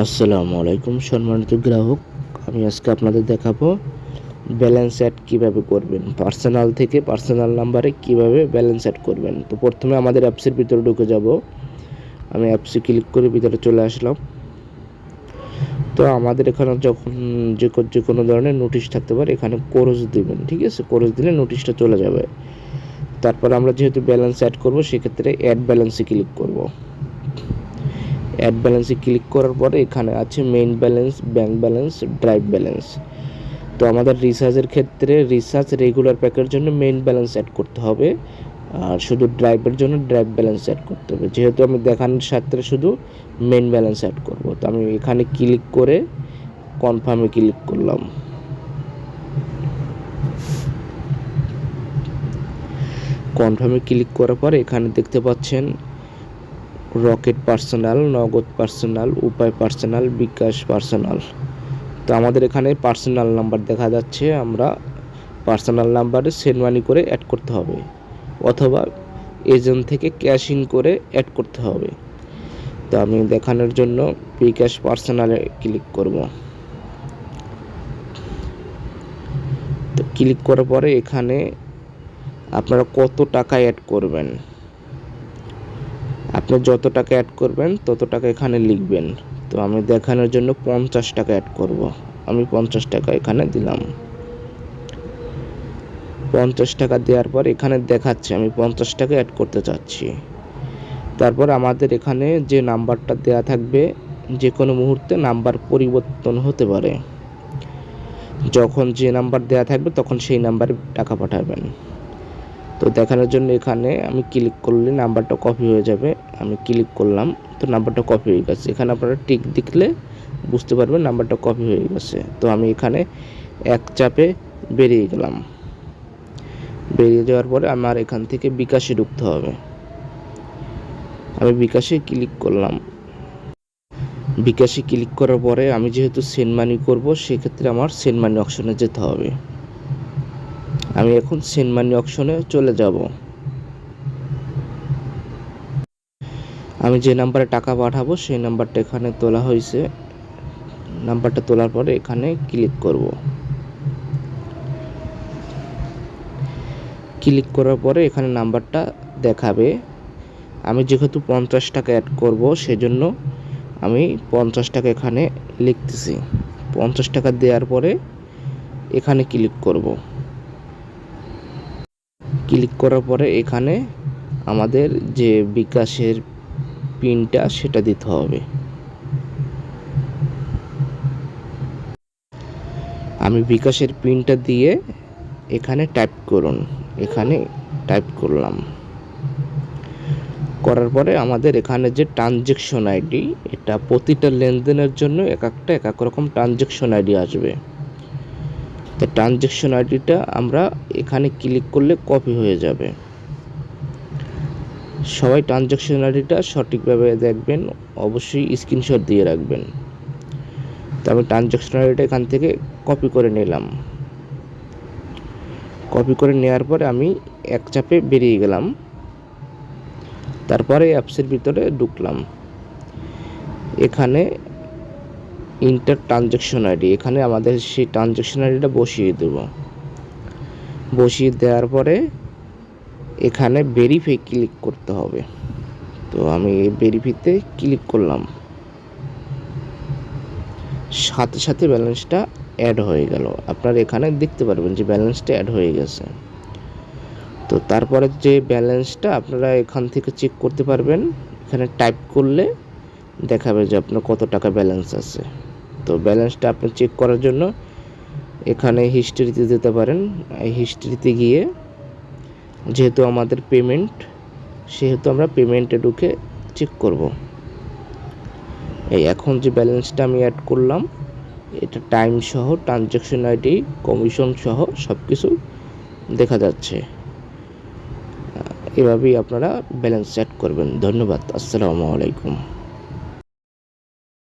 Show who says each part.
Speaker 1: আসসালামু আলাইকুম সম্মানিত গ্রাহক। আমি আজকে আপনাদের দেখাবো ব্যালেন্স অ্যাড কীভাবে করবেন। পার্সোনাল থেকে পার্সোনাল নাম্বারে কিভাবে ব্যালেন্স অ্যাড করবেন। তো প্রথমে আমাদের অ্যাপসের ভিতরে ঢুকে যাব। আমি অ্যাপসে ক্লিক করে ভিতরে চলে আসলাম। তো আমাদের এখানে যখন যে কোনো ধরনের নোটিশ থাকতে পারে, এখানে ক্রস দিবেন, ঠিক আছে। ক্রস দিলে নোটিশটা চলে যাবে। তারপর আমরা যেহেতু ব্যালেন্স অ্যাড করব, সেক্ষেত্রে অ্যাড ব্যালেন্সে ক্লিক করব। অ্যাড ব্যালেন্সে ক্লিক করার পরে এখানে আছে main balance, bank balance, drive balance. তো আমাদের রিচার্জের ক্ষেত্রে রিচার্জ রেগুলার প্যাকের জন্য মেইন ব্যালেন্স অ্যাড করতে হবে, আর শুধু ড্রাইভের জন্য ড্রাইভ ব্যালেন্স অ্যাড করতে হবে। যেহেতু আমি দেখানোর সাথে শুধু মেইন ব্যালেন্স অ্যাড করব, তো আমি এখানে ক্লিক করে কনফার্মে ক্লিক করলাম। কনফার্মে ক্লিক করার পর এখানে দেখতে পাচ্ছেন রকেট পার্সোনাল, নগদ পার্সোনাল, উপায় পার্সোনাল, বিকাশ পার্সোনাল। তো আমাদের এখানে পার্সোনাল নাম্বার দেখা যাচ্ছে। আমরা পার্সোনাল নাম্বারে সেন্ড মানি করে অ্যাড করতে হবে, অথবা এজেন্ট থেকে ক্যাশ ইন করে অ্যাড করতে হবে। তো আমি দেখানোর জন্য বিকাশ পার্সোনালে ক্লিক করব। তো ক্লিক করার পরে এখানে আপনারা কত টাকা অ্যাড করবেন, আপনি যত টাকা অ্যাড করবেন তত টাকা এখানে লিখবেন। তো আমি দেখানোর জন্য 50 টাকা অ্যাড করব। আমি 50 টাকা এখানে দিলাম। 50 টাকা দেওয়ার পর এখানে দেখাচ্ছে আমি 50 টাকা অ্যাড করতে চাচ্ছি। তারপর আমাদের এখানে যে নাম্বারটা দেওয়া থাকবে, যে কোনো মুহূর্তে নাম্বার পরিবর্তন হতে পারে। যখন যে নাম্বার দেওয়া থাকবে তখন সেই নাম্বারে টাকা পাঠাবেন। তো দেখানোর জন্য এখানে আমি ক্লিক করলে নাম্বারটা কপি হয়ে যাবে। আমি ক্লিক করলাম, তো নাম্বারটা কপি হয়ে গেছে। এখানে আপনারা টিক দেখলে বুঝতে পারবেন নাম্বারটা কপি হয়ে গেছে। তো আমি এখানে এক চাপে বেরিয়ে গেলাম। বেরিয়ে যাওয়ার পরে আমার এখান থেকে বিকাশে ঢুকতে হবে। আমি বিকাশে ক্লিক করলাম। বিকাশে ক্লিক করার পরে আমি যেহেতু সেন্ড মানি করব, সেক্ষেত্রে আমার সেন্ড মানি অপশনে যেতে হবে। আমি এখন সেন্ড মানি অপশনে চলে যাব। আমি যে নাম্বারে টাকা পাঠাবো সেই নাম্বারটা এখানে তোলা হয়েছে। নাম্বারটা তোলার পরে এখানে ক্লিক করব। ক্লিক করার পরে এখানে নাম্বারটা দেখাবে। আমি যেহেতু 50 টাকা অ্যাড করব, সেজন্য আমি 50 টাকা এখানে লিখতেছি। 50 টাকা দেওয়ার পরে এখানে ক্লিক করব। ক্লিক করার পরে এখানে আমাদের যে বিকাশের পিনটা সেটা দিতে হবে। আমি বিকাশের পিনটা দিয়ে এখানে টাইপ করুন, এখানে টাইপ করলাম। করার পরে আমাদের এখানে যে ট্রানজ্যাকশন আইডি, এটা প্রতিটা লেনদেনের জন্য এক এক রকম ট্রানজ্যাকশন আইডি আসবে। তো ট্রানজ্যাকশন আইডিটা আমরা এখানে ক্লিক করলে কপি হয়ে যাবে। সবাই ট্রানজ্যাকশন আইডিটা সঠিকভাবে দেখবেন, অবশ্যই স্ক্রিনশট দিয়ে রাখবেন। তো আমি ট্রানজ্যাকশন আইডিটা এখান থেকে কপি করে নিলাম। কপি করে নেওয়ার পরে আমি এক চাপে বেরিয়ে গেলাম। তারপরে অ্যাপসের ভিতরে ঢুকলাম। এখানে ইন্টার ট্রানজ্যাকশন আইডি, এখানে আমাদের সেই ট্রানজ্যাকশন আইডিটা বসিয়ে দেব। বসিয়ে দেওয়ার পরে এখানে ভেরিফাই ক্লিক করতে হবে। তো আমি ভেরিফাইতে ক্লিক করলাম। সাথে সাথে ব্যালেন্সটা অ্যাড হয়ে গেল। আপনারা এখানে দেখতে পারবেন যে ব্যালেন্সটা অ্যাড হয়ে গেছে। তো তারপরে যে ব্যালেন্সটা আপনারা এখান থেকে চেক করতে পারবেন। এখানে টাইপ করলে দেখাবে যে আপনার কত টাকা ব্যালেন্স আছে। তো ব্যালেন্সটা আপনি চেক করার জন্য এখানে হিস্ট্রিতে যেতে পারেন। এই হিস্ট্রিতে গিয়ে যেহেতু আমাদের পেমেন্ট, সেহেতু আমরা পেমেন্টে ঢুকে চেক করব। এই এখন যে ব্যালেন্সটা আমি অ্যাড করলাম, এটা টাইম সহ, ট্রানজ্যাকশন আইডি, কমিশন সহ সব কিছু দেখা যাচ্ছে। এভাবেই আপনারা ব্যালেন্স অ্যাড করবেন। ধন্যবাদ। আসসালামু আলাইকুম।